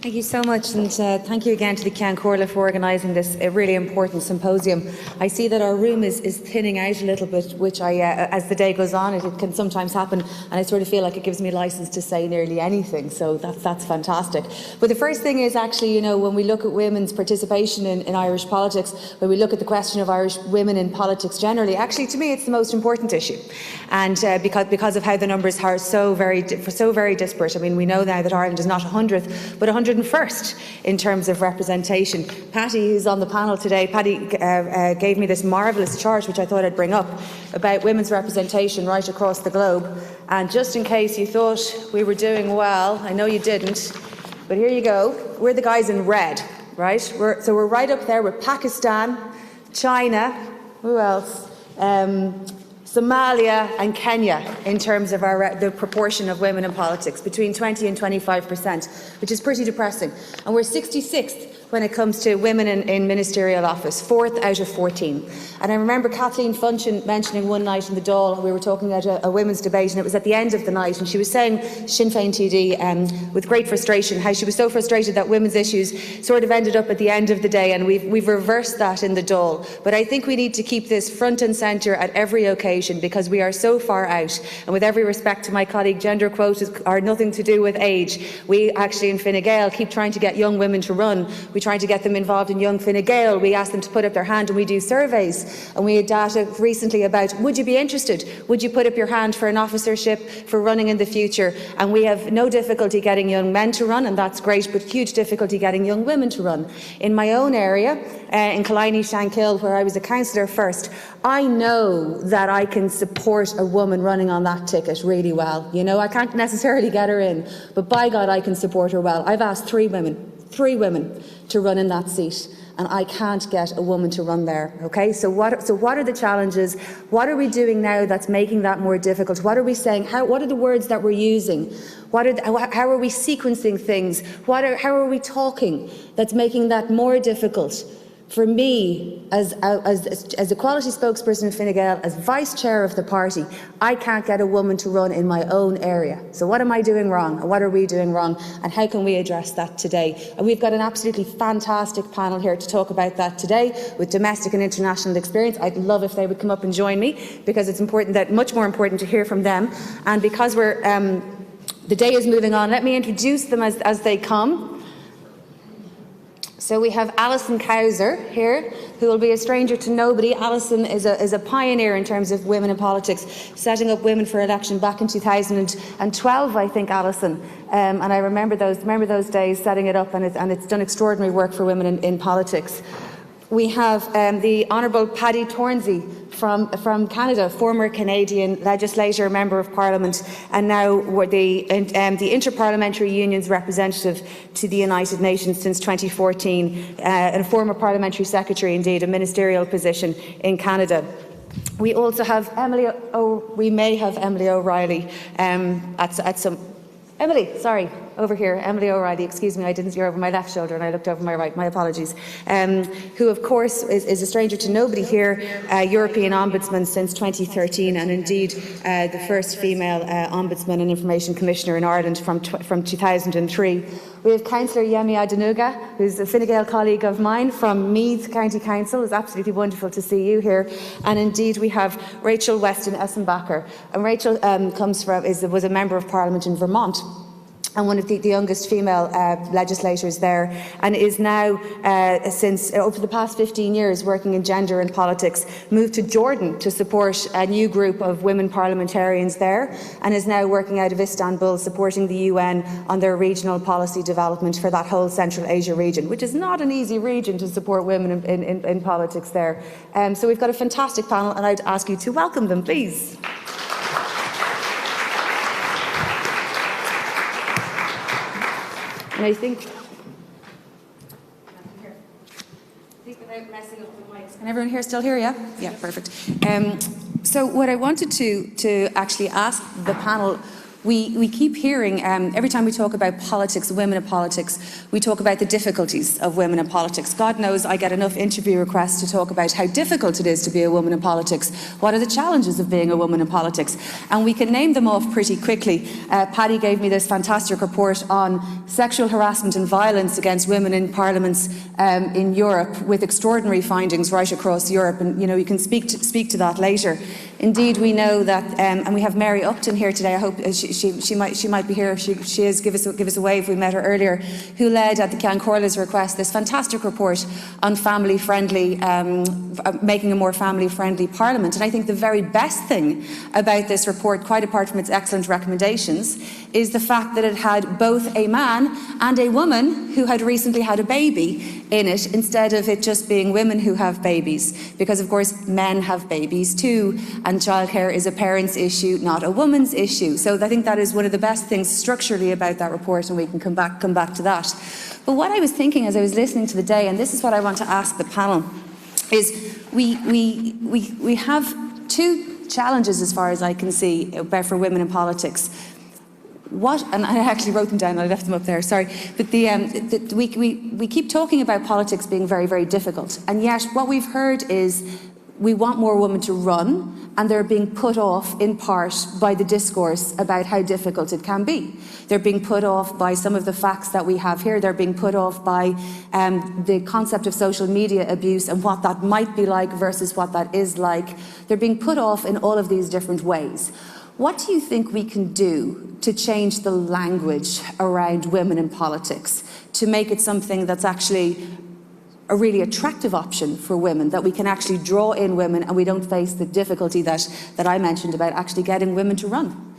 Thank you so much, and thank you again to the Ceann Comhairle for organising this really important symposium. I see that our room is thinning out a little bit, which as the day goes on, it can sometimes happen, and I sort of feel like it gives me licence to say nearly anything, so that's fantastic. But the first thing is actually, you know, when we look at women's participation in Irish politics, when we look at the question of Irish women in politics generally, actually to me it's the most important issue, and because of how the numbers are so very disparate. I mean, we know now that Ireland is not 100th, but 101st in terms of representation. Patty, who's on the panel today, Patty gave me this marvellous chart, which I thought I'd bring up, about women's representation right across the globe. And just in case you thought we were doing well, I know you didn't, but here you go. We're the guys in red, right? So we're right up there with Pakistan, China, who else? Somalia and Kenya in terms of the proportion of women in politics, between 20 and 25%, which is pretty depressing. And we're 66th when it comes to women in ministerial office, 4th out of 14. And I remember Kathleen Funchion mentioning one night in the Dáil, we were talking at a women's debate, and it was at the end of the night, and she was saying, Sinn Féin TD, with great frustration, how she was so frustrated that women's issues sort of ended up at the end of the day, and we've reversed that in the Dáil. But I think we need to keep this front and centre at every occasion, because we are so far out. And with every respect to my colleague, gender quotas are nothing to do with age. We actually in Fine Gael keep trying to get young women to run. We try to get them involved in Young Fine Gael. We ask them to put up their hand, and we do surveys. And we had data recently about, would you be interested? Would you put up your hand for an officership, for running in the future? And we have no difficulty getting young men to run, and that's great, but huge difficulty getting young women to run. In my own area, in Killiney Shankill, where I was a councillor first, I know that I can support a woman running on that ticket really well. You know, I can't necessarily get her in, but by God, I can support her well. I've asked three women to run in that seat, and I can't get a woman to run there. Okay, so what are the challenges? What are we doing now that's making that more difficult? What are we saying? What are the words that we're using? How are we sequencing things? How are we talking that's making that more difficult? For me, as equality spokesperson in Fine Gael, as vice chair of the party, I can't get a woman to run in my own area. So what am I doing wrong? And what are we doing wrong? And how can we address that today? And we've got an absolutely fantastic panel here to talk about that today, with domestic and international experience. I'd love if they would come up and join me, because it's much more important to hear from them. And because the day is moving on, let me introduce them as they come. So we have Alison Cowser here, who will be a stranger to nobody. Alison is a pioneer in terms of women in politics, setting up Women for Election back in 2012, I think, Alison. And I remember those days, setting it up, and it's done extraordinary work for women in politics. We have the Honourable Paddy Tornsey from Canada, former Canadian legislator, Member of Parliament, and now the Inter-Parliamentary Union's representative to the United Nations since 2014, and a former Parliamentary Secretary, indeed, a ministerial position in Canada. We also have Emily O'Reilly at some... Emily, sorry, over here, Emily O'Reilly, excuse me, I didn't see her over my left shoulder and I looked over my right, my apologies, who of course is a stranger to nobody here, European Ombudsman since 2013, and indeed the first female Ombudsman and Information Commissioner in Ireland from 2003. We have Councillor Yemi Adenuga, who's a Fine Gael colleague of mine from Meath County Council. It's absolutely wonderful to see you here. And indeed we have Rachel Weston Essenbacher. And Rachel was a Member of Parliament in Vermont, and one of the youngest female legislators there, and is now, since over the past 15 years, working in gender and politics, moved to Jordan to support a new group of women parliamentarians there, and is now working out of Istanbul, supporting the UN on their regional policy development for that whole Central Asia region, which is not an easy region to support women in politics there. So we've got a fantastic panel, and I'd ask you to welcome them, please. And I think without messing up the mics, can everyone here still hear? Yeah? Yeah, perfect. So what I wanted to actually ask the panel We keep hearing, every time we talk about politics, women in politics, we talk about the difficulties of women in politics. God knows I get enough interview requests to talk about how difficult it is to be a woman in politics. What are the challenges of being a woman in politics? And we can name them off pretty quickly. Paddy gave me this fantastic report on sexual harassment and violence against women in parliaments in Europe, with extraordinary findings right across Europe. And you can speak to that later. Indeed, we know that, and we have Mary Upton here today. I hope she might be here. If she is, give us a wave. We met her earlier, who led at the Ceann Comhairle's request this fantastic report on family-friendly, making a more family-friendly parliament. And I think the very best thing about this report, quite apart from its excellent recommendations, is the fact that it had both a man and a woman who had recently had a baby in it, instead of it just being women who have babies. Because of course men have babies too, and childcare is a parent's issue, not a woman's issue. So I think that is one of the best things structurally about that report, and we can come back to that. But what I was thinking as I was listening to the day, and this is what I want to ask the panel, is we have two challenges as far as I can see for women in politics. And I actually wrote them down, I left them up there, sorry. But we keep talking about politics being very, very difficult. And yet what we've heard is we want more women to run, and they're being put off in part by the discourse about how difficult it can be. They're being put off by some of the facts that we have here. They're being put off by the concept of social media abuse and what that might be like versus what that is like. They're being put off in all of these different ways. What do you think we can do to change the language around women in politics, to make it something that's actually a really attractive option for women, that we can actually draw in women and we don't face the difficulty that I mentioned about actually getting women to run?